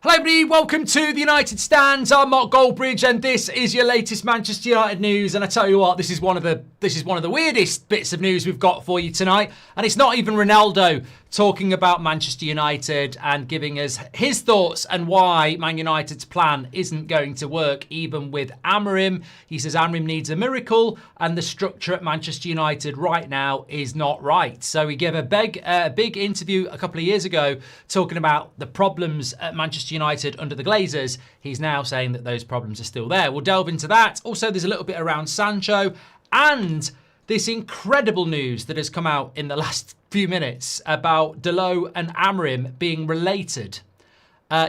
Hello everybody, welcome to the United Stands. I'm Mark Goldbridge and this is your latest Manchester United news. And I tell you what, this is one of the weirdest bits of news we've got for you tonight. And it's not even Ronaldo talking about Manchester United and giving us his thoughts and why Man United's plan isn't going to work even with Amorim. He says Amorim needs a miracle and the structure at Manchester United right now is not right. So he gave a big interview a couple of years ago talking about the problems at Manchester United under the Glazers. He's now saying that those problems are still there. We'll delve into that. Also, there's a little bit around Sancho and this incredible news that has come out in the last few minutes about Dalot and Amorim being related.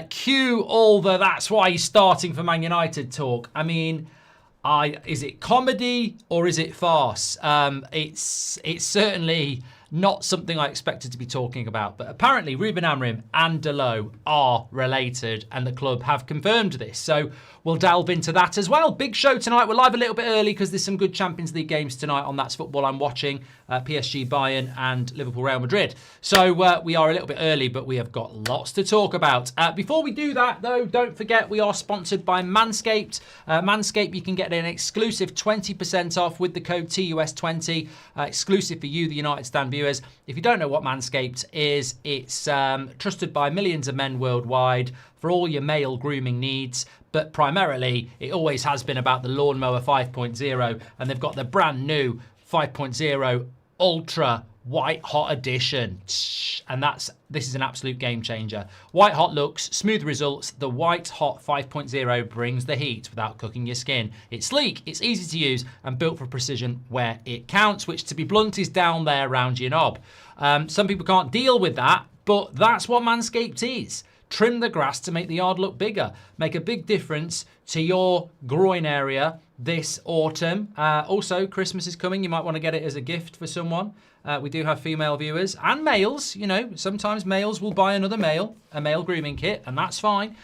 Cue all the "that's why he's starting for Man United" talk. I mean, is it comedy or is it farce? It's certainly not something I expected to be talking about, but apparently Ruben Amorim and Dalot are related and the club have confirmed this. So we'll delve into that as well. Big show tonight. We're live a little bit early because there's some good Champions League games tonight on That's Football I'm watching. PSG Bayern and Liverpool Real Madrid. So we are a little bit early, but we have got lots to talk about. Before we do that though, don't forget we are sponsored by Manscaped. Manscaped, you can get an exclusive 20% off with the code TUS20, exclusive for you, the United Stand viewers. If you don't know what Manscaped is, it's trusted by millions of men worldwide for all your male grooming needs. But primarily, it always has been about the Lawnmower 5.0, and they've got the brand new 5.0 Ultra White Hot Edition. And this is an absolute game changer. White hot looks, smooth results. The White Hot 5.0 brings the heat without cooking your skin. It's sleek, it's easy to use, and built for precision where it counts, which, to be blunt, is down there around your knob. Some people can't deal with that, but that's what Manscaped is. Trim the grass to make the yard look bigger. Make a big difference to your groin area this autumn. Also, Christmas is coming. You might want to get it as a gift for someone. We do have female viewers and males. You know, sometimes males will buy another male, a male grooming kit, and that's fine.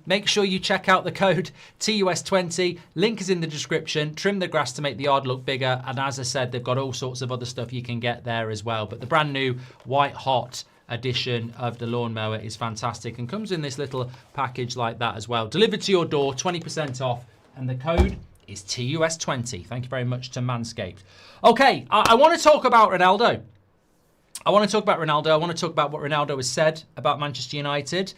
Make sure you check out the code TUS20. Link is in the description. Trim the grass to make the yard look bigger. And as I said, they've got all sorts of other stuff you can get there as well. But the brand new White Hot edition of the lawnmower is fantastic and comes in this little package like that as well. Delivered to your door, 20% off, and the code is TUS20. Thank you very much to Manscaped. Okay, I want to talk about Ronaldo. I want to talk about what Ronaldo has said about Manchester United.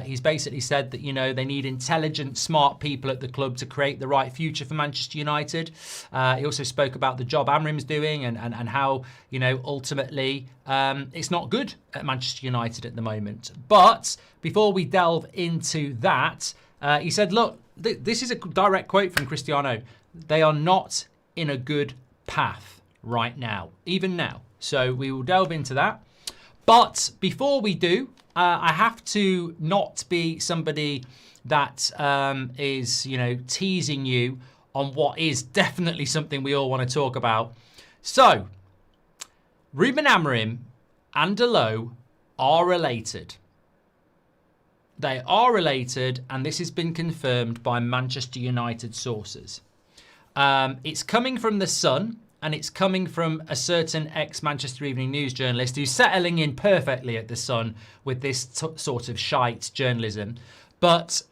He's basically said that, you know, they need intelligent, smart people at the club to create the right future for Manchester United. He also spoke about the job Amorim's doing and how, you know, ultimately it's not good at Manchester United at the moment. But before we delve into that, he said, look, this is a direct quote from Cristiano. They are not in a good path right now, even now. So we will delve into that. But before we do, I have to not be somebody that is, you know, teasing you on what is definitely something we all want to talk about. So, Ruben Amorim and Dalot are related. They are related, and this has been confirmed by Manchester United sources. It's coming from The Sun, and it's coming from a certain ex-Manchester Evening News journalist who's settling in perfectly at The Sun with this sort of shite journalism. But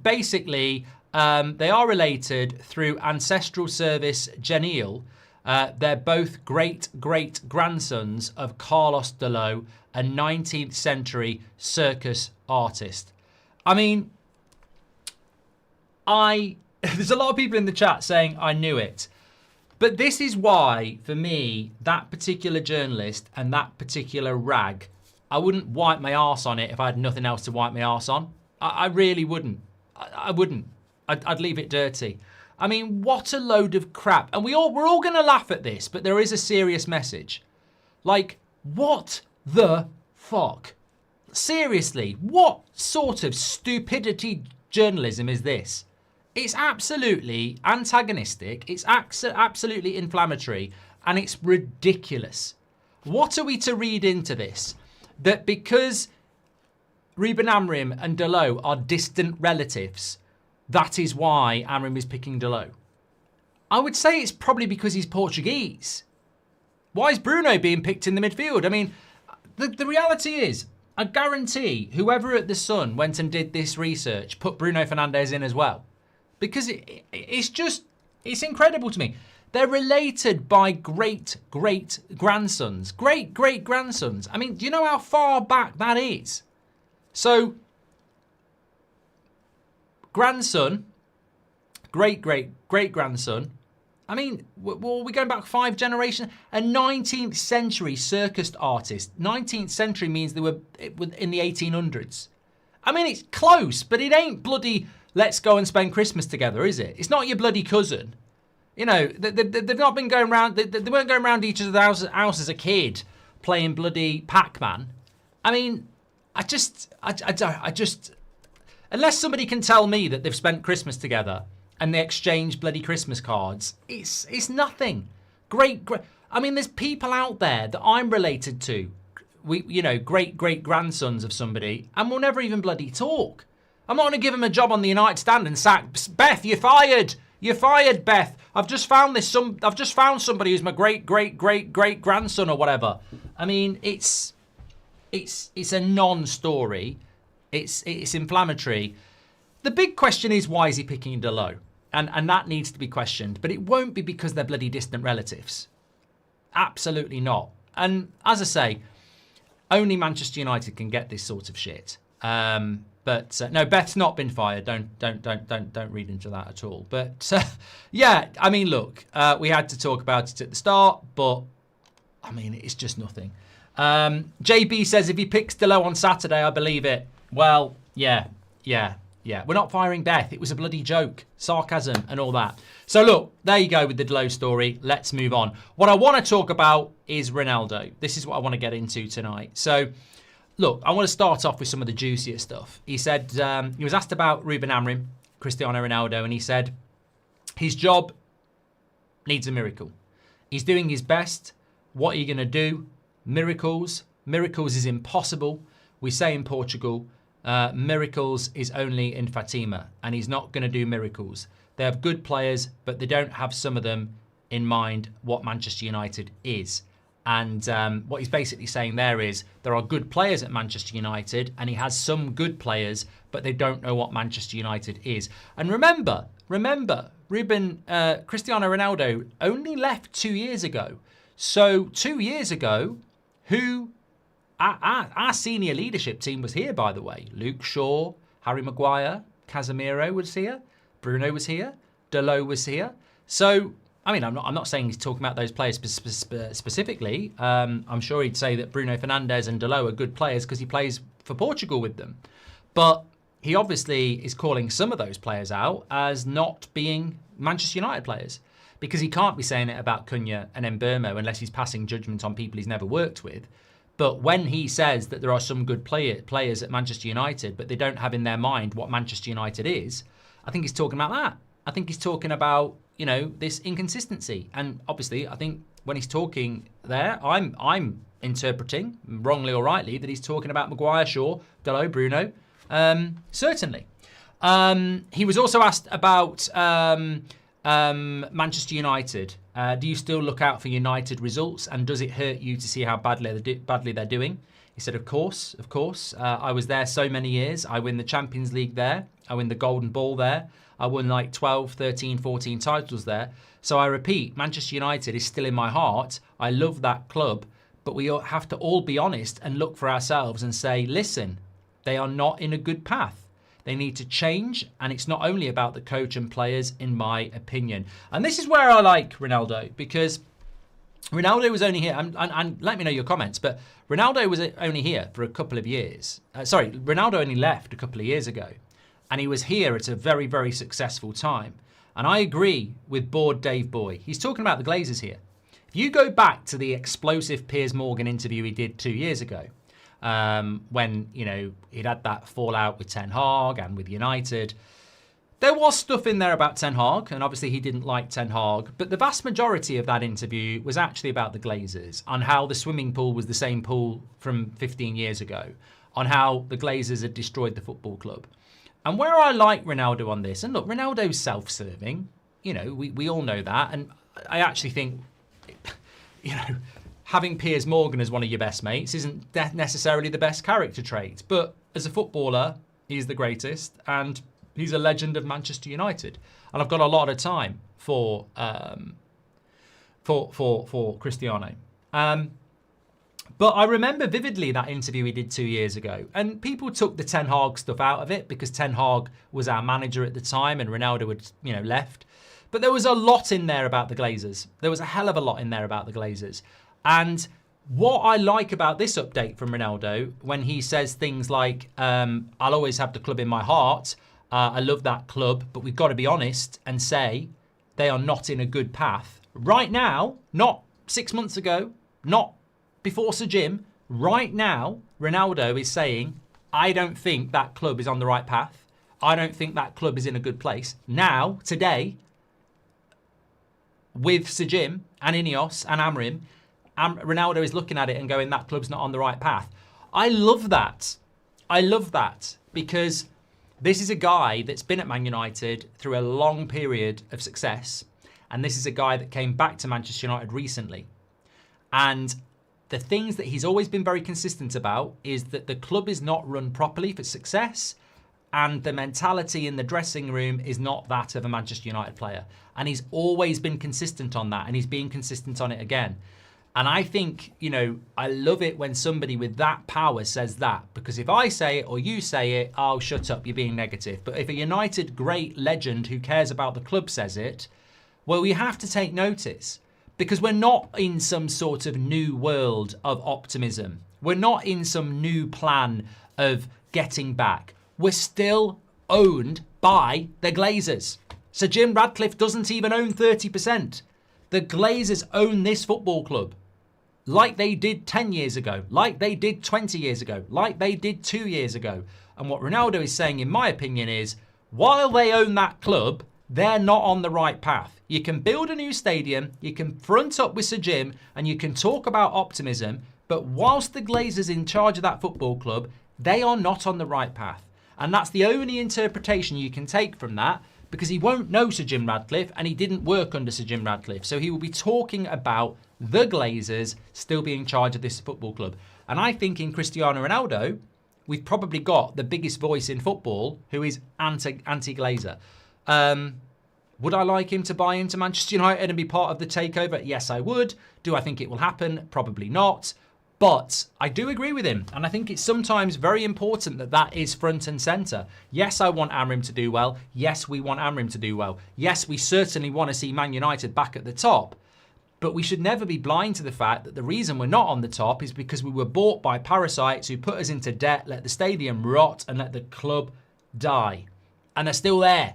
basically, they are related through ancestral service genial. They're both great-great-grandsons of Carlos Dalot, a 19th century circus artist. I mean, there's a lot of people in the chat saying, I knew it. But this is why, for me, that particular journalist and that particular rag, I wouldn't wipe my arse on it if I had nothing else to wipe my arse on. I really wouldn't. I wouldn't. I'd leave it dirty. I mean, what a load of crap. And we're all going to laugh at this, but there is a serious message. Like, what the fuck? Seriously, what sort of stupidity journalism is this? It's absolutely antagonistic, it's absolutely inflammatory, and it's ridiculous. What are we to read into this? That because Ruben Amorim and Dalot are distant relatives, that is why Amorim is picking Dalot? I would say it's probably because he's Portuguese. Why is Bruno being picked in the midfield? I mean, the reality is, I guarantee whoever at The Sun went and did this research put Bruno Fernandes in as well. Because it's incredible to me. They're related by great-great-grandsons. Great-great-grandsons. I mean, do you know how far back that is? So, grandson, great-great-great-grandson. I mean, we're going back 5 generations. A 19th century circus artist. 19th century means they were in the 1800s. I mean, it's close, but it ain't bloody let's go and spend Christmas together, is it? It's not your bloody cousin. You know, they've not been going around, they weren't going around each other's house as a kid playing bloody Pac-Man. I mean, I just, unless somebody can tell me that they've spent Christmas together and they exchange bloody Christmas cards, it's nothing. Great. I mean, there's people out there that I'm related to, great-great-grandsons of somebody, and we'll never even bloody talk. I'm not going to give him a job on the United stand and sack. Beth, you're fired. You're fired, Beth. I've just found somebody who's my great-great-great-great-grandson or whatever. I mean, it's a non-story. It's inflammatory. The big question is, why is he picking Delo? And that needs to be questioned. But it won't be because they're bloody distant relatives. Absolutely not. And as I say, only Manchester United can get this sort of shit. But no, Beth's not been fired. Don't read into that at all. But yeah, I mean, look, we had to talk about it at the start, but I mean, it's just nothing. JB says if he picks Delo on Saturday, I believe it. Well, yeah. We're not firing Beth. It was a bloody joke, sarcasm, and all that. So look, there you go with the Delo story. Let's move on. What I want to talk about is Ronaldo. This is what I want to get into tonight. So. Look, I want to start off with some of the juicier stuff. He said, he was asked about Ruben Amorim, Cristiano Ronaldo, and he said, his job needs a miracle. He's doing his best. What are you going to do? Miracles. Miracles is impossible. We say in Portugal, miracles is only in Fatima, and he's not going to do miracles. They have good players, but they don't have some of them in mind what Manchester United is. And what he's basically saying there is there are good players at Manchester United and he has some good players, but they don't know what Manchester United is. And remember, Cristiano Ronaldo only left 2 years ago. So 2 years ago, our senior leadership team was here, by the way. Luke Shaw, Harry Maguire, Casemiro was here, Bruno was here, Delo was here. So I mean, I'm not saying he's talking about those players specifically. I'm sure he'd say that Bruno Fernandes and Delo are good players because he plays for Portugal with them. But he obviously is calling some of those players out as not being Manchester United players because he can't be saying it about Cunha and Mbeumo unless he's passing judgment on people he's never worked with. But when he says that there are some good players at Manchester United, but they don't have in their mind what Manchester United is, I think he's talking about that. I think he's talking about, you know, this inconsistency. And obviously, I think when he's talking there, I'm interpreting, wrongly or rightly, that he's talking about Maguire, Shaw, Delo, Bruno. Certainly. He was also asked about Manchester United. Do you still look out for United results? And does it hurt you to see how badly they're doing? He said, of course. I was there so many years. I win the Champions League there. I win the Golden Ball there. I won like 12, 13, 14 titles there. So I repeat, Manchester United is still in my heart. I love that club. But we have to all be honest and look for ourselves and say, listen, they are not in a good path. They need to change. And it's not only about the coach and players, in my opinion. And this is where I like Ronaldo, because Ronaldo was only here, and let me know your comments, but Ronaldo was only here for a couple of years. Ronaldo only left a couple of years ago. And he was here at a very, very successful time. And I agree with Bored Dave Boy. He's talking about the Glazers here. If you go back to the explosive Piers Morgan interview he did 2 years ago, when, you know, he'd had that fallout with Ten Hag and with United, there was stuff in there about Ten Hag, and obviously he didn't like Ten Hag, but the vast majority of that interview was actually about the Glazers, on how the swimming pool was the same pool from 15 years ago, on how the Glazers had destroyed the football club. And where I like Ronaldo on this, and look, Ronaldo's self-serving, you know, we all know that, and I actually think, you know, having Piers Morgan as one of your best mates isn't necessarily the best character trait. But as a footballer, he's the greatest, and he's a legend of Manchester United. And I've got a lot of time for Cristiano. But I remember vividly that interview he did 2 years ago, and people took the Ten Hag stuff out of it because Ten Hag was our manager at the time and Ronaldo had, left. But there was a lot in there about the Glazers. There was a hell of a lot in there about the Glazers. And what I like about this update from Ronaldo, when he says things like, I'll always have the club in my heart, I love that club, but we've got to be honest and say they are not in a good path. Right now, not 6 months ago, not before Sir Jim, right now, Ronaldo is saying, I don't think that club is on the right path. I don't think that club is in a good place. Now, today, with Sir Jim and Ineos and Amrim, Ronaldo is looking at it and going, that club's not on the right path. I love that. I love that because this is a guy that's been at Man United through a long period of success. And this is a guy that came back to Manchester United recently. And the things that he's always been very consistent about is that the club is not run properly for success, and the mentality in the dressing room is not that of a Manchester United player. And he's always been consistent on that, and he's being consistent on it again. And I think, I love it when somebody with that power says that, because if I say it or you say it, oh, shut up, you're being negative. But if a United great legend who cares about the club says it, well, we have to take notice. Because we're not in some sort of new world of optimism. We're not in some new plan of getting back. We're still owned by the Glazers. Sir Jim Ratcliffe doesn't even own 30%. The Glazers own this football club. Like they did 10 years ago. Like they did 20 years ago. Like they did 2 years ago. And what Ronaldo is saying, in my opinion, is while they own that club, they're not on the right path. You can build a new stadium, you can front up with Sir Jim, and you can talk about optimism, but whilst the Glazers in charge of that football club, they are not on the right path. And that's the only interpretation you can take from that, because he won't know Sir Jim Ratcliffe, and he didn't work under Sir Jim Ratcliffe. So he will be talking about the Glazers still being in charge of this football club. And I think in Cristiano Ronaldo, we've probably got the biggest voice in football who is anti-Glazer. Would I like him to buy into Manchester United and be part of the takeover? Yes, I would. Do I think it will happen? Probably not. But I do agree with him. And I think it's sometimes very important that that is front and centre. Yes, I want Amrim to do well. Yes, we want Amrim to do well. Yes, we certainly want to see Man United back at the top. But we should never be blind to the fact that the reason we're not on the top is because we were bought by parasites who put us into debt, let the stadium rot, and let the club die. And they're still there.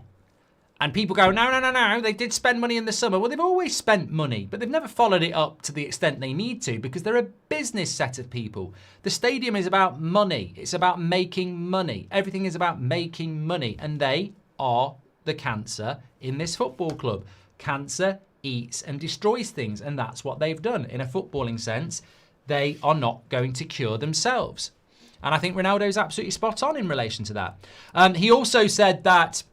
And people go, no, they did spend money in the summer. Well, they've always spent money, but they've never followed it up to the extent they need to because they're a business set of people. The stadium is about money. It's about making money. Everything is about making money. And they are the cancer in this football club. Cancer eats and destroys things. And that's what they've done. In a footballing sense, they are not going to cure themselves. And I think Ronaldo's absolutely spot on in relation to that. He also said that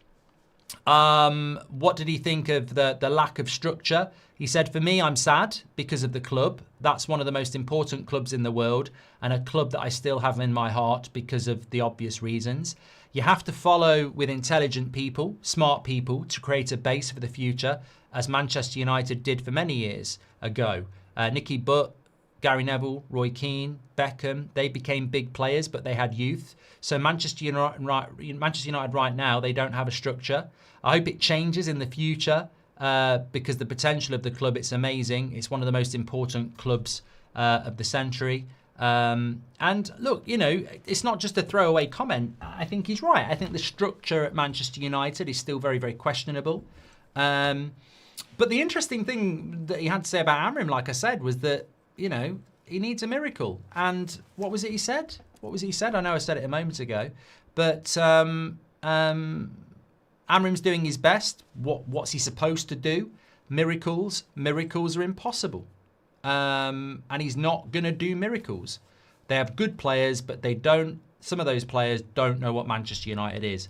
what did he think of the lack of structure? He said, for me, I'm sad because of the club. That's one of the most important clubs in the world and a club that I still have in my heart because of the obvious reasons. You have to follow with intelligent people, smart people to create a base for the future, as Manchester United did for many years ago. Nicky Butt, Gary Neville, Roy Keane, Beckham, they became big players, but they had youth. So Manchester United right now, they don't have a structure. I hope it changes in the future because the potential of the club, it's amazing. It's one of the most important clubs of the century. And look, it's not just a throwaway comment. I think he's right. I think the structure at Manchester United is still very, very questionable. But the interesting thing that he had to say about Amrim, like I said, was that, he needs a miracle. And what was it he said? What was it he said? I know I said it a moment ago. But Amrim's doing his best. What's he supposed to do? Miracles are impossible. And he's not going to do miracles. They have good players, but some of those players don't know what Manchester United is.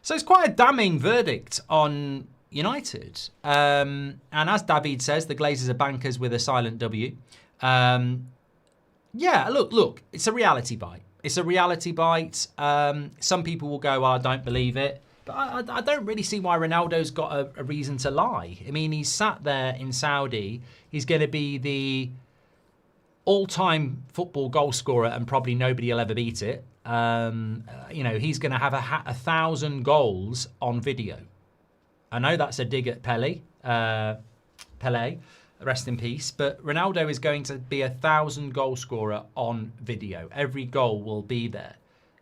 So it's quite a damning verdict on United. And as David says, the Glazers are bankers with a silent W. Yeah, look, it's a reality bite. It's a reality bite. Some people will go, well, I don't believe it. But I don't really see why Ronaldo's got a reason to lie. I mean, he's sat there in Saudi. He's going to be the all-time football goal scorer, and probably nobody will ever beat it. He's going to have 1,000 goals on video. I know that's a dig at Pelé, rest in peace. But Ronaldo is going to be 1,000 goal scorer on video. Every goal will be there.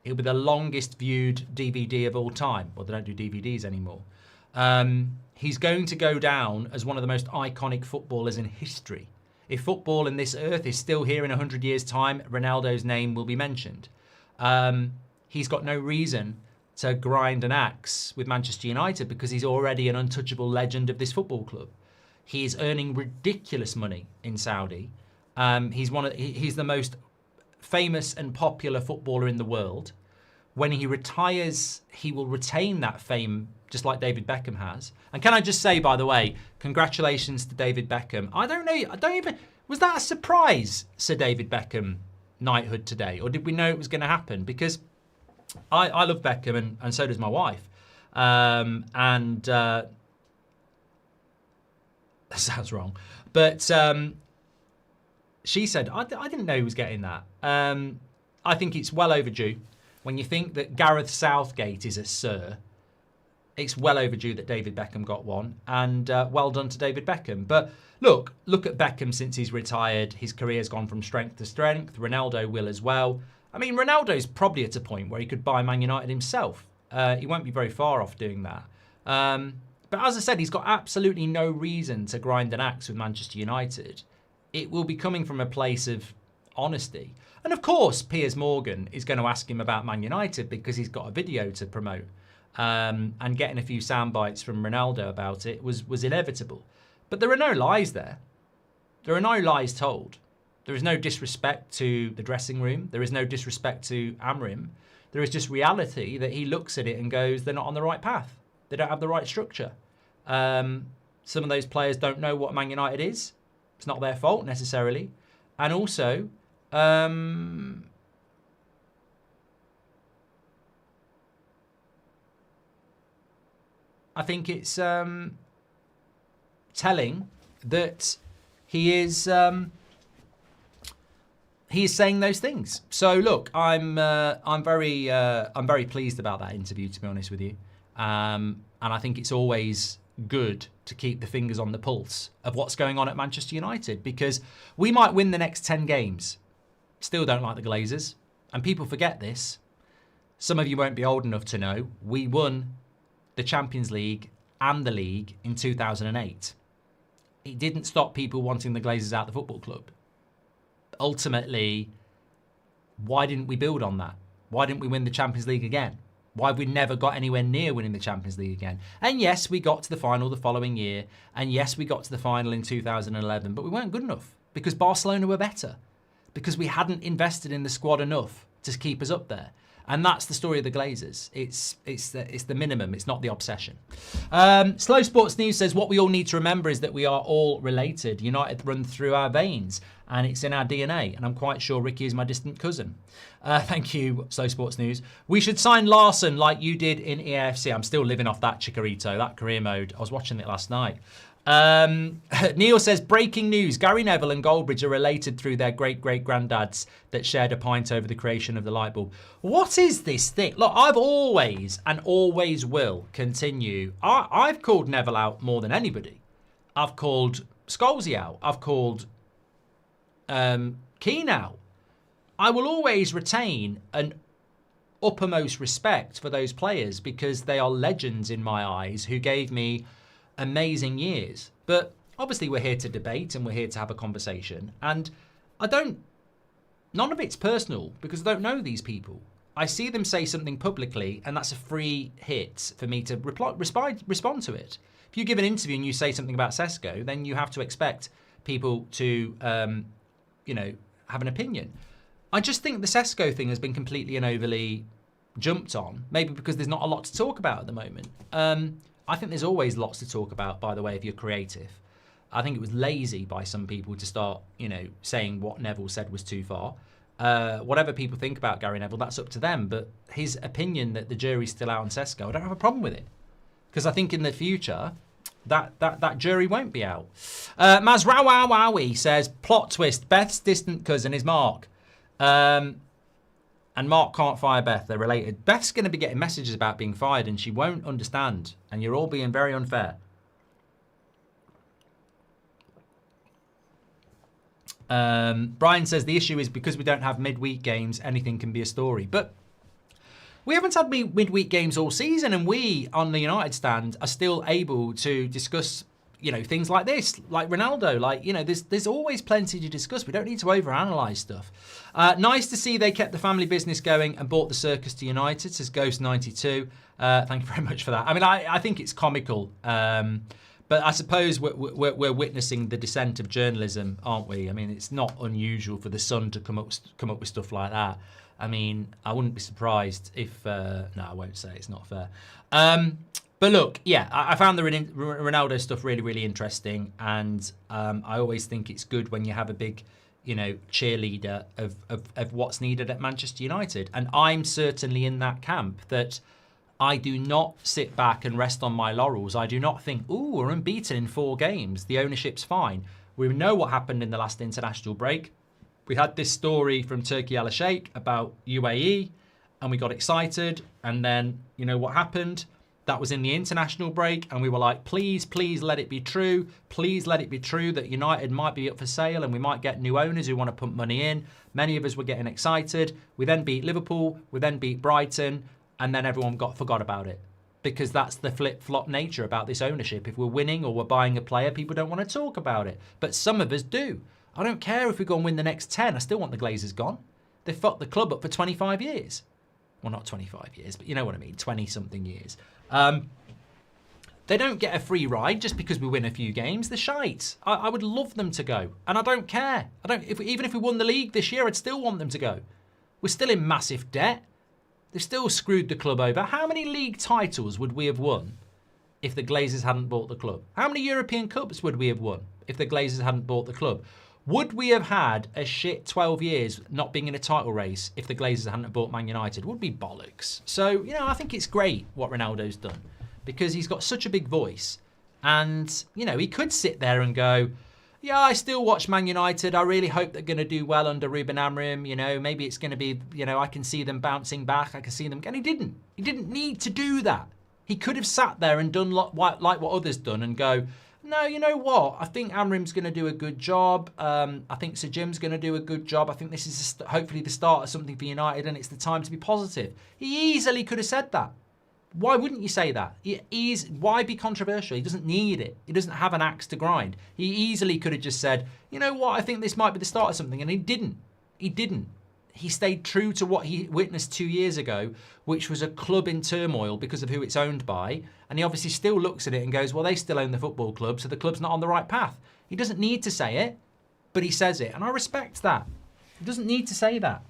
It'll be the longest viewed DVD of all time. Well, they don't do DVDs anymore. He's going to go down as one of the most iconic footballers in history. If football in this earth is still here in 100 years' time, Ronaldo's name will be mentioned. He's got no reason to grind an axe with Manchester United because he's already an untouchable legend of this football club. He's earning ridiculous money in Saudi. He's the most famous and popular footballer in the world. When he retires, he will retain that fame just like David Beckham has. And can I just say, by the way, congratulations to David Beckham. Was that a surprise, Sir David Beckham knighthood today? Or did we know it was going to happen? Because I love Beckham and so does my wife. That sounds wrong. But she said, I didn't know he was getting that. I think it's well overdue. When you think that Gareth Southgate is a Sir, it's well overdue that David Beckham got one. And well done to David Beckham. But look at Beckham since he's retired. His career's gone from strength to strength. Ronaldo will as well. I mean, Ronaldo's probably at a point where he could buy Man United himself. He won't be very far off doing that. But as I said, he's got absolutely no reason to grind an axe with Manchester United. It will be coming from a place of honesty. And of course, Piers Morgan is going to ask him about Man United because he's got a video to promote. And getting a few sound bites from Ronaldo about it was inevitable. But there are no lies there. There are no lies told. There is no disrespect to the dressing room. There is no disrespect to Amrim. There is just reality that he looks at it and goes, they're not on the right path. They don't have the right structure. Some of those players don't know what Man United is. It's not their fault necessarily. And also, I think it's telling that he is saying those things. So look, I'm very pleased about that interview, to be honest with you. And I think it's always good to keep the fingers on the pulse of what's going on at Manchester United, because we might win the next 10 games. Still don't like the Glazers. And people forget this. Some of you won't be old enough to know we won the Champions League and the league in 2008. It didn't stop people wanting the Glazers out of the football club. Ultimately, why didn't we build on that? Why didn't we win the Champions League again? Why have we never got anywhere near winning the Champions League again? And yes, we got to the final the following year. And yes, we got to the final in 2011. But we weren't good enough because Barcelona were better. Because we hadn't invested in the squad enough to keep us up there. And that's the story of the Glazers. It's the minimum. It's not the obsession. Slow Sports News says what we all need to remember is that we are all related. United run through our veins and it's in our DNA. And I'm quite sure Ricky is my distant cousin. Thank you, Slow Sports News. We should sign Larson like you did in EAFC. I'm still living off that Chikorito, that career mode. I was watching it last night. Neil says, breaking news. Gary Neville and Goldbridge are related through their great-great-granddads that shared a pint over the creation of the light bulb. What is this thing? Look, I've always and always will continue. I've called Neville out more than anybody. I've called Scholesy out. I've called Keane out. I will always retain an uppermost respect for those players because they are legends in my eyes who gave me amazing years. But obviously we're here to debate and we're here to have a conversation. And none of it's personal because I don't know these people. I see them say something publicly and that's a free hit for me to respond to it. If you give an interview and you say something about Sesko, then you have to expect people to, have an opinion. I just think the Sesko thing has been completely and overly jumped on, maybe because there's not a lot to talk about at the moment. I think there's always lots to talk about, by the way, if you're creative. I think it was lazy by some people to start, saying what Neville said was too far. Whatever people think about Gary Neville, that's up to them. But his opinion that the jury's still out on Sesko, I don't have a problem with it. Because I think in the future, that jury won't be out. Mazrawowie says, plot twist, Beth's distant cousin is Mark. And Mark can't fire Beth, they're related. Beth's going to be getting messages about being fired and she won't understand. And you're all being very unfair. Brian says the issue is because we don't have midweek games, anything can be a story. But we haven't had midweek games all season, and we on the United stand are still able to discuss, things like this, like Ronaldo. There's always plenty to discuss. We don't need to overanalyze stuff. Nice to see they kept the family business going and brought the circus to United, says Ghost92. Thank you very much for that. I mean, I think it's comical. But I suppose we're witnessing the descent of journalism, aren't we? I mean, it's not unusual for the Sun to come up with stuff like that. I mean, I wouldn't be surprised if... no, I won't say. It's not fair. But look, yeah, I found the Ronaldo stuff really, really interesting. And I always think it's good when you have a big, cheerleader of what's needed at Manchester United. And I'm certainly in that camp that... I do not sit back and rest on my laurels. I do not think, ooh, we're unbeaten in 4 games. The ownership's fine. We know what happened in the last international break. We had this story from Turkey Al Sheikh about UAE, and we got excited. And then, you know what happened? That was in the international break, and we were like, please, please let it be true. Please let it be true that United might be up for sale and we might get new owners who want to pump money in. Many of us were getting excited. We then beat Liverpool. We then beat Brighton. And then everyone forgot about it because that's the flip-flop nature about this ownership. If we're winning or we're buying a player, people don't want to talk about it. But some of us do. I don't care if we go and win the next 10. I still want the Glazers gone. They fucked the club up for 25 years. Well, not 25 years, but you know what I mean, 20-something years. They don't get a free ride just because we win a few games. They're shite. I would love them to go. And I don't care. Even if we won the league this year, I'd still want them to go. We're still in massive debt. They've still screwed the club over. How many league titles would we have won if the Glazers hadn't bought the club? How many European Cups would we have won if the Glazers hadn't bought the club? Would we have had a shit 12 years not being in a title race if the Glazers hadn't bought Man United? Would be bollocks. So, I think it's great what Ronaldo's done because he's got such a big voice. And, he could sit there and go, yeah, I still watch Man United. I really hope they're going to do well under Ruben Amorim. Maybe it's going to be, I can see them bouncing back. I can see them. And he didn't. He didn't need to do that. He could have sat there and done like what others done and go, no, you know what? I think Amorim's going to do a good job. I think Sir Jim's going to do a good job. I think this is hopefully the start of something for United and it's the time to be positive. He easily could have said that. Why wouldn't you say that? Why be controversial? He doesn't need it. He doesn't have an axe to grind. He easily could have just said, you know what, I think this might be the start of something. And he didn't. He didn't. He stayed true to what he witnessed 2 years ago, which was a club in turmoil because of who it's owned by. And he obviously still looks at it and goes, well, they still own the football club, so the club's not on the right path. He doesn't need to say it, but he says it. And I respect that. He doesn't need to say that.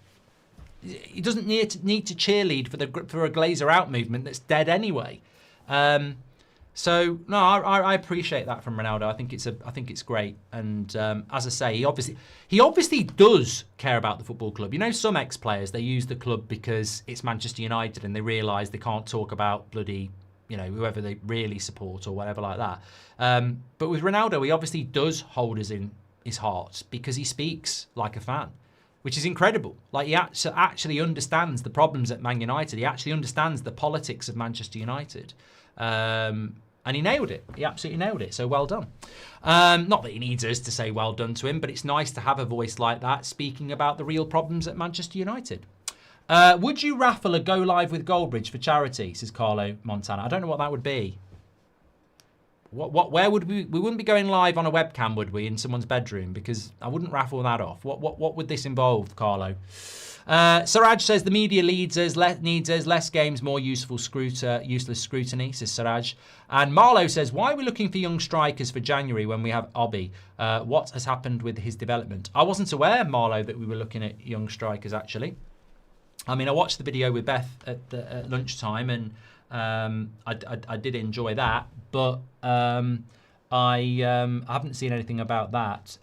He doesn't need to cheerlead for a Glazer out movement that's dead anyway. So no, I appreciate that from Ronaldo. I think it's great. And as I say, he obviously does care about the football club. Some ex-players, they use the club because it's Manchester United and they realise they can't talk about bloody whoever they really support or whatever like that. But with Ronaldo, he obviously does hold us in his heart because he speaks like a fan. Which is incredible. Like, he actually understands the problems at Man United. He actually understands the politics of Manchester United. And he nailed it. He absolutely nailed it. So well done. Not that he needs us to say well done to him, but it's nice to have a voice like that speaking about the real problems at Manchester United. Would you raffle a go live with Goldbridge for charity, says Carlo Montana. I don't know what that would be. Where would we wouldn't be going live on a webcam, would we, in someone's bedroom? Because I wouldn't raffle that off. What would this involve, Carlo? Siraj says the media needs us, less games, more useless scrutiny, says Siraj. And Marlo says, why are we looking for young strikers for January when we have Obi? What has happened with his development? I wasn't aware, Marlo, that we were looking at young strikers, actually. I mean, I watched the video with Beth at lunchtime and I did enjoy that, but I haven't seen anything about that.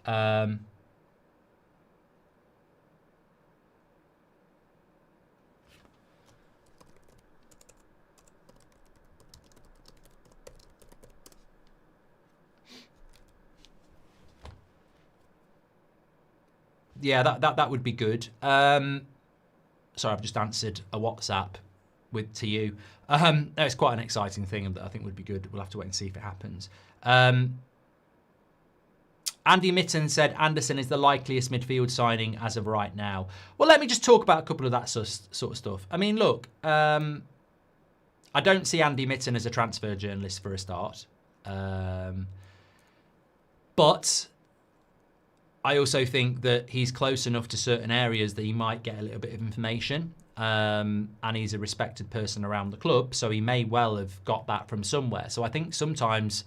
Yeah, that would be good. Sorry, I've just answered a WhatsApp to you. It's quite an exciting thing that I think would be good. We'll have to wait and see if it happens. Andy Mitten said Anderson is the likeliest midfield signing as of right now. Well, let me just talk about a couple of that sort of stuff. I mean, look, I don't see Andy Mitten as a transfer journalist for a start. But I also think that he's close enough to certain areas that he might get a little bit of information. And he's a respected person around the club, so he may well have got that from somewhere. So I think sometimes,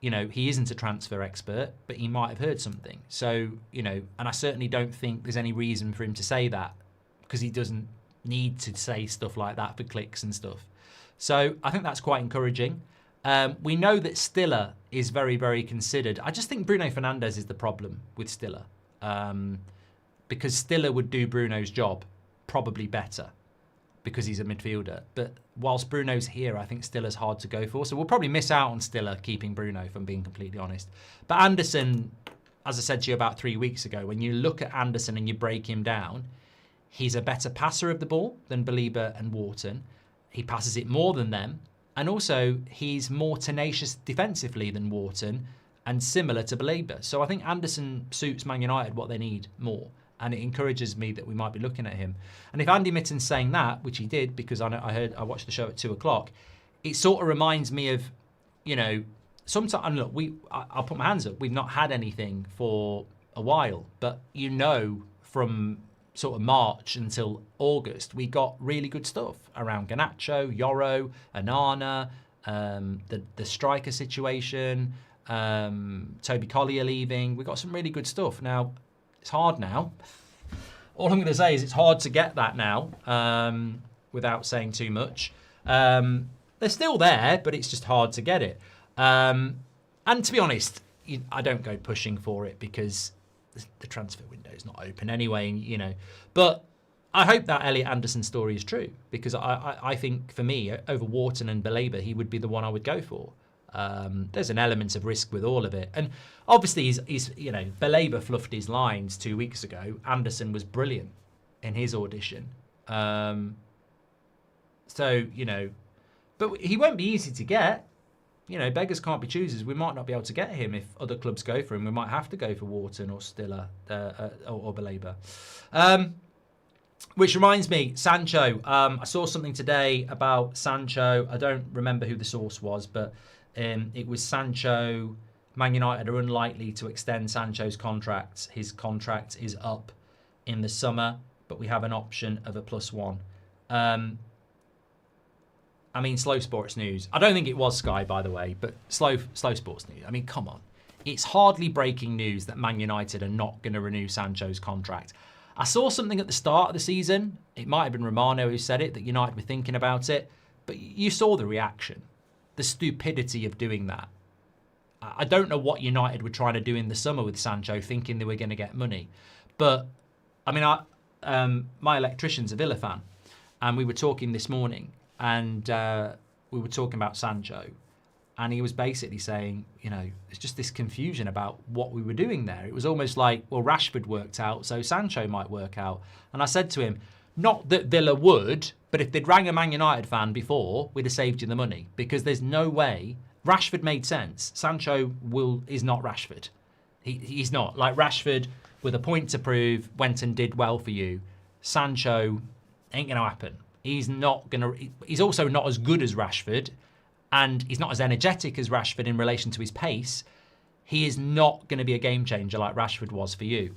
you know, he isn't a transfer expert, but he might have heard something. So, you know, and I certainly don't think there's any reason for him to say that, because he doesn't need to say stuff like that for clicks and stuff. So I think that's quite encouraging. We know that Stiller is very, very considered. I just think Bruno Fernandes is the problem with Stiller, because Stiller would do Bruno's job probably better because he's a midfielder. But whilst Bruno's here, I think Stiller's hard to go for. So we'll probably miss out on Stiller keeping Bruno, if I'm being completely honest. But Anderson, as I said to you about 3 weeks ago, when you look at Anderson and you break him down, he's a better passer of the ball than Belieber and Wharton. He passes it more than them. And also, he's more tenacious defensively than Wharton and similar to Belieber. So I think Anderson suits Man United what they need more. And it encourages me that we might be looking at him. And if Andy Mitten's saying that, which he did, because I watched the show at 2 o'clock, it sort of reminds me of, you know, sometimes, and look, I'll put my hands up, we've not had anything for a while, but you know, from sort of March until August, we got really good stuff around Garnacho, Yoro, Anana, the striker situation, Toby Collier leaving. We got some really good stuff. Now, it's hard now. All I'm going to say is it's hard to get that now, without saying too much. They're still there, but it's just hard to get it. And to be honest, I don't go pushing for it because the transfer window is not open anyway, you know. But I hope that Elliot Anderson story is true, because I think for me, over Wharton and Belieber, he would be the one I would go for. There's an element of risk with all of it. And obviously, he's you know, Belieber fluffed his lines 2 weeks ago. Anderson was brilliant in his audition. So, you know, but he won't be easy to get. You know, beggars can't be choosers. We might not be able to get him if other clubs go for him. We might have to go for Wharton or Stiller or Belieber. Which reminds me, Sancho. I saw something today about Sancho. I don't remember who the source was, but it was Sancho. Man United are unlikely to extend Sancho's contract. His contract is up in the summer, but we have an option of a +1. I mean, Slow Sports News. I don't think it was Sky, by the way, but Slow Sports News. I mean, come on. It's hardly breaking news that Man United are not going to renew Sancho's contract. I saw something at the start of the season. It might have been Romano who said it, that United were thinking about it. But you saw the reaction. The stupidity of doing that. I don't know what United were trying to do in the summer with Sancho, thinking they were going to get money. But, I mean, my electrician's a Villa fan. And we were talking this morning. And we were talking about Sancho, and he was basically saying, you know, it's just this confusion about what we were doing there. It was almost like, well, Rashford worked out, so Sancho might work out. And I said to him, not that Villa would, but if they'd rang a Man United fan before, we'd have saved you the money, because there's no way. Rashford made sense. Sancho is not Rashford. He's not. Like Rashford, with a point to prove, went and did well for you. Sancho ain't going to happen. He's not going to. He's also not as good as Rashford, and he's not as energetic as Rashford in relation to his pace. He is not going to be a game changer like Rashford was for you.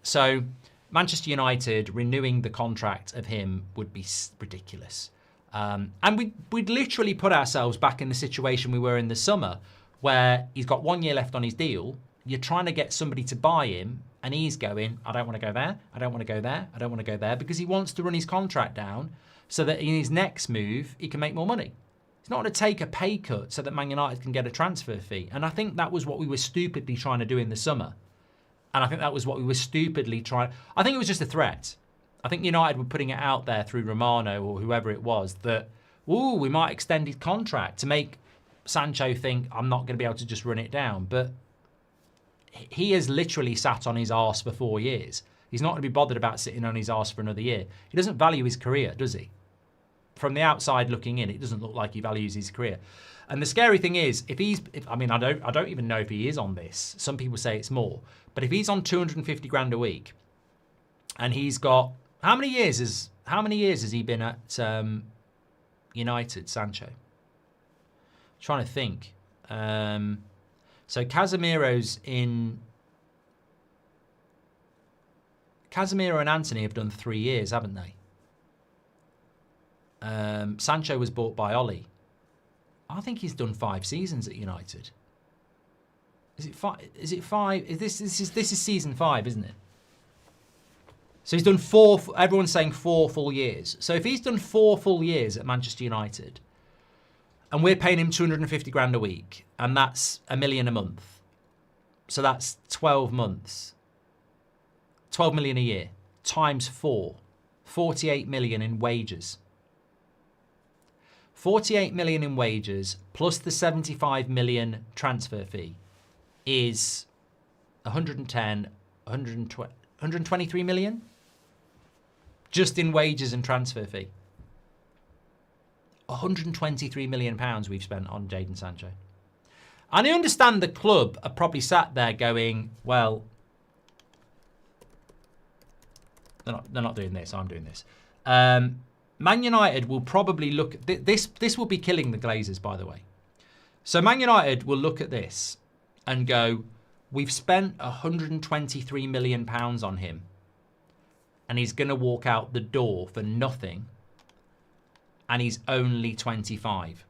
So Manchester United renewing the contract of him would be ridiculous. And we'd literally put ourselves back in the situation we were in the summer, where he's got 1 year left on his deal. You're trying to get somebody to buy him, and he's going, I don't want to go there, I don't want to go there, I don't want to go there, because he wants to run his contract down so that in his next move, he can make more money. He's not going to take a pay cut so that Man United can get a transfer fee. And I think that was what we were stupidly trying to do in the summer. And I think that was what we were stupidly trying. I think it was just a threat. I think United were putting it out there through Romano or whoever it was that, ooh, we might extend his contract to make Sancho think I'm not going to be able to just run it down. But he has literally sat on his arse for 4 years. He's not going to be bothered about sitting on his arse for another year. He doesn't value his career, does he? From the outside looking in, it doesn't look like he values his career. And the scary thing is, I don't even know if he is on this. Some people say it's more. But if he's on 250 grand a week, and he's got, how many years has he been at United, Sancho? I'm trying to think. So Casemiro and Anthony have done 3 years, haven't they? Sancho was bought by Ollie. I think he's done 5 seasons at United. Is it 5? Is it 5? This is season 5, isn't it? So he's done 4. Everyone's saying 4 full years. So if he's done 4 full years at Manchester United, and we're paying him 250 grand a week, and that's $1 million a month, so that's 12 months, 12 million a year times 4, 48 million in wages. 48 million in wages plus the 75 million transfer fee is 110, 120, 123 million just in wages and transfer fee. 123 million pounds we've spent on Jadon Sancho. And I understand the club are probably sat there going, well, they're not doing this, I'm doing this. Man United will probably look at this will be killing the Glazers, by the way. So Man United will look at this and go, we've spent 123 million pounds on him and he's going to walk out the door for nothing and he's only 25.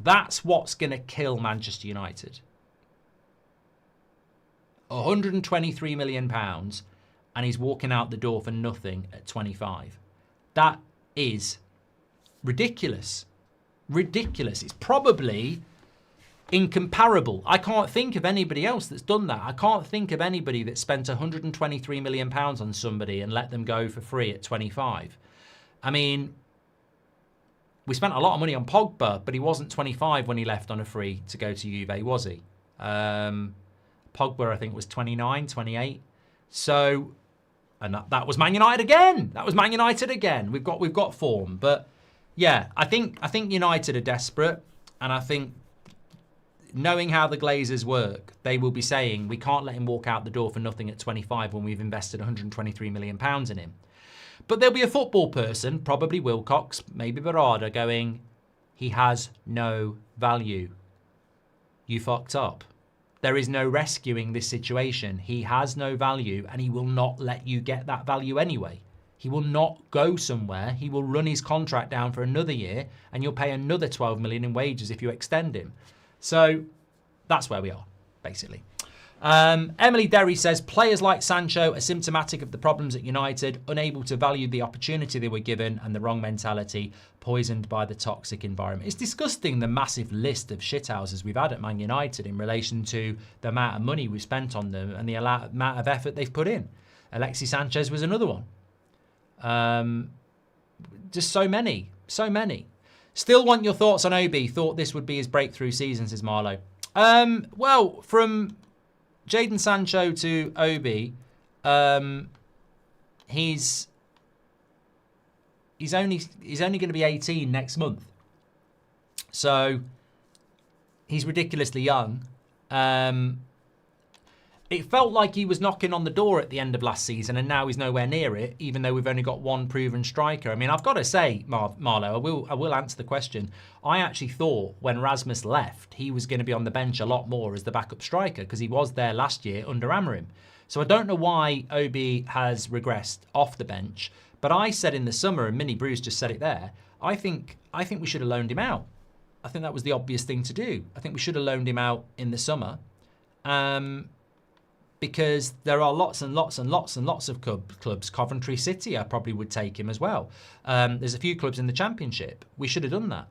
That's what's going to kill Manchester United. 123 million pounds and he's walking out the door for nothing at 25. That is ridiculous. Ridiculous. It's probably incomparable. I can't think of anybody else that's done that. I can't think of anybody that spent 123 million pounds on somebody and let them go for free at 25. I mean, we spent a lot of money on Pogba, but he wasn't 25 when he left on a free to go to Juve, was he? Pogba, I think, was 29, 28. So... and that was Man United again. That was Man United again. We've got form, but yeah, I think United are desperate, and I think knowing how the Glazers work, they will be saying we can't let him walk out the door for nothing at 25 when we've invested 123 million pounds in him. But there'll be a football person, probably Wilcox, maybe Barada, going, he has no value. You fucked up. There is no rescuing this situation. He has no value and he will not let you get that value anyway. He will not go somewhere. He will run his contract down for another year and you'll pay another 12 million in wages if you extend him. So that's where we are, basically. Emily Derry says, players like Sancho are symptomatic of the problems at United, unable to value the opportunity they were given and the wrong mentality, poisoned by the toxic environment. It's disgusting the massive list of shithouses we've had at Man United in relation to the amount of money we've spent on them and the amount of effort they've put in. Alexis Sanchez was another one. Just so many. Still want your thoughts on Obi. Thought this would be his breakthrough season, says Marlowe. Well, from Jadon Sancho to Obi, he's only going to be 18 next month, so he's ridiculously young. It felt like he was knocking on the door at the end of last season, and now he's nowhere near it, even though we've only got one proven striker. I mean, I've got to say, Marlo, I will answer the question. I actually thought when Rasmus left, he was going to be on the bench a lot more as the backup striker, because he was there last year under Amorim. So I don't know why Obi has regressed off the bench, but I said in the summer, and Minnie Bruce just said it there, I think we should have loaned him out. I think that was the obvious thing to do. I think we should have loaned him out in the summer. Because there are lots and lots of clubs. Coventry City, I probably would take him as well. There's a few clubs in the Championship. We should have done that.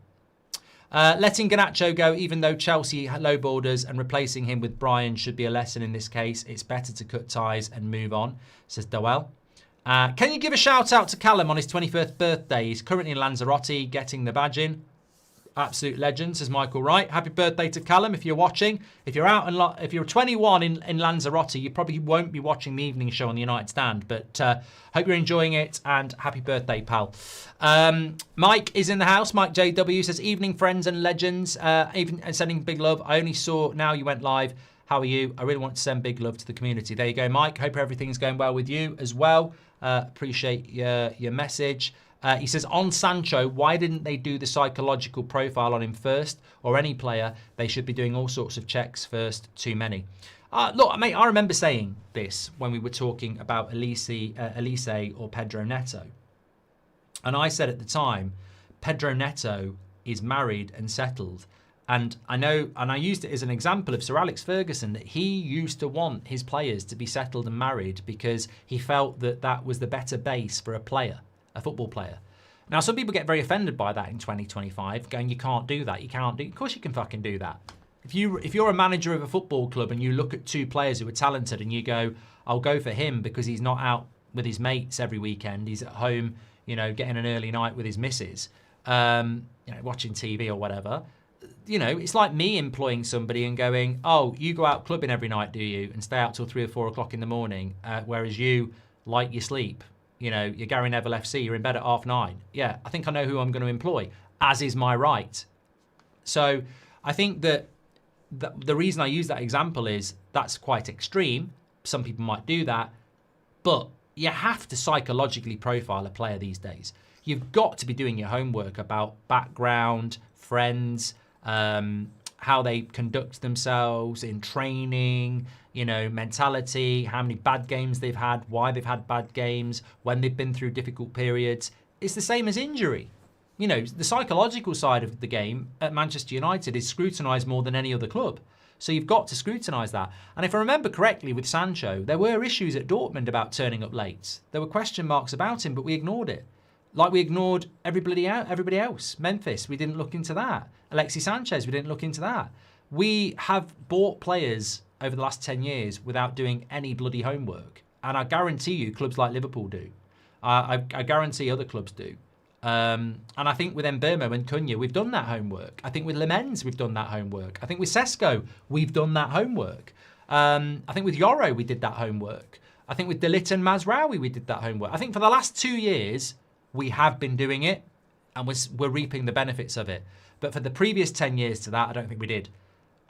Letting Garnacho go, even though Chelsea lowballed us, and replacing him with Brian should be a lesson in this case. It's better to cut ties and move on, says Doel. Can you give a shout out to Callum on his 21st birthday? He's currently in Lanzarote getting the badge in. Absolute legend, says Michael Wright. Happy birthday to Callum if you're watching. If you're out and if you're 21 in Lanzarote, you probably won't be watching the evening show on the United Stand. But hope you're enjoying it, and happy birthday, pal. Mike is in the house. Mike JW says, evening friends and legends. Even sending big love. I only saw now you went live. How are you? I really want to send big love to the community. There you go, Mike. Hope everything's going well with you as well. Appreciate your message. He says, on Sancho, why didn't they do the psychological profile on him first? Or any player, they should be doing all sorts of checks first. Too many. Look, mate, I remember saying this when we were talking about Elise or Pedro Neto. And I said at the time, Pedro Neto is married and settled. And I know, and I used it as an example of Sir Alex Ferguson, that he used to want his players to be settled and married because he felt that that was the better base for a player. A football player. Now, some people get very offended by that in 2025, going, you can't do that. You can't do. Of course, you can fucking do that. If you're a manager of a football club and you look at two players who are talented and you go, I'll go for him because he's not out with his mates every weekend. He's at home, getting an early night with his missus, watching TV or whatever. It's like me employing somebody and going, oh, you go out clubbing every night, do you? And stay out till 3 or 4 o'clock in the morning, whereas you like your sleep. You're Gary Neville FC, you're in bed at 9:30. Yeah, I think I know who I'm going to employ, as is my right. So I think that the reason I use that example is that's quite extreme. Some people might do that, but you have to psychologically profile a player these days. You've got to be doing your homework about background, friends, how they conduct themselves in training, mentality, how many bad games they've had, why they've had bad games, when they've been through difficult periods. It's the same as injury. The psychological side of the game at Manchester United is scrutinised more than any other club. So you've got to scrutinise that. And if I remember correctly with Sancho, there were issues at Dortmund about turning up late. There were question marks about him, but we ignored it. Like we ignored everybody else. Memphis, we didn't look into that. Alexis Sanchez, we didn't look into that. We have bought players over the last 10 years without doing any bloody homework. And I guarantee you clubs like Liverpool do. I guarantee other clubs do. And I think with Mbeumo and Cunha, we've done that homework. I think with Lemens, we've done that homework. I think with Sesko, we've done that homework. I think with Yoro, we did that homework. I think with De Ligt and Mazraoui, we did that homework. I think for the last 2 years, we have been doing it, and we're reaping the benefits of it. But for the previous 10 years to that, I don't think we did.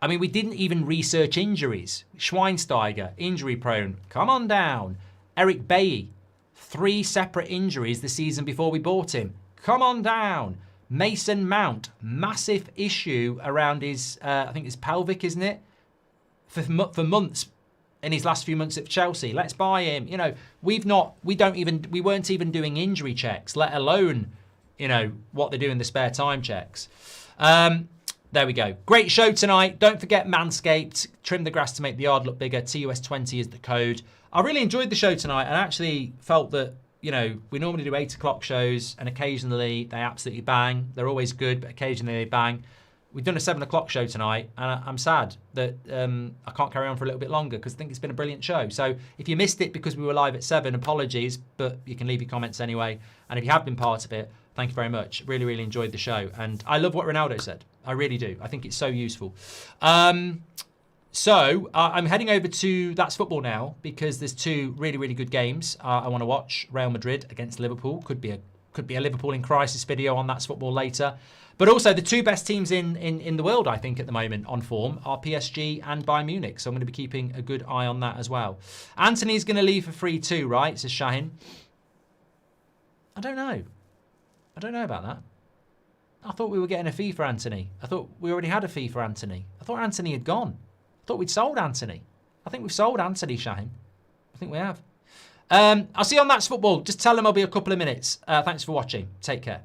I mean, we didn't even research injuries. Schweinsteiger, injury prone. Come on down. Eric Bailly, 3 separate injuries the season before we bought him. Come on down. Mason Mount, massive issue around his, I think it's pelvic, isn't it? For months in his last few months at Chelsea. Let's buy him. We weren't even doing injury checks, let alone, what they do in the spare time checks. There we go. Great show tonight. Don't forget Manscaped. Trim the grass to make the yard look bigger. TUS20 is the code. I really enjoyed the show tonight and actually felt that, we normally do 8 o'clock shows and occasionally they absolutely bang. They're always good, but occasionally they bang. We've done a 7 o'clock show tonight and I'm sad that I can't carry on for a little bit longer because I think it's been a brilliant show. So if you missed it because we were live at 7, apologies, but you can leave your comments anyway. And if you have been part of it, thank you very much. Really, really enjoyed the show. And I love what Ronaldo said. I really do. I think it's so useful. So I'm heading over to That's Football now because there's 2 really, really good games I want to watch. Real Madrid against Liverpool. Could be a Liverpool in crisis video on That's Football later. But also the 2 best teams in the world, I think, at the moment on form are PSG and Bayern Munich. So I'm going to be keeping a good eye on that as well. Anthony's going to leave for free too, right? Says Shahin. I don't know about that. I thought we were getting a fee for Anthony. I thought we already had a fee for Anthony. I thought Anthony had gone. I thought we'd sold Anthony. I think we've sold Anthony, Shahin. I think we have. I'll see you on That's Football. Just tell them I'll be a couple of minutes. Thanks for watching. Take care.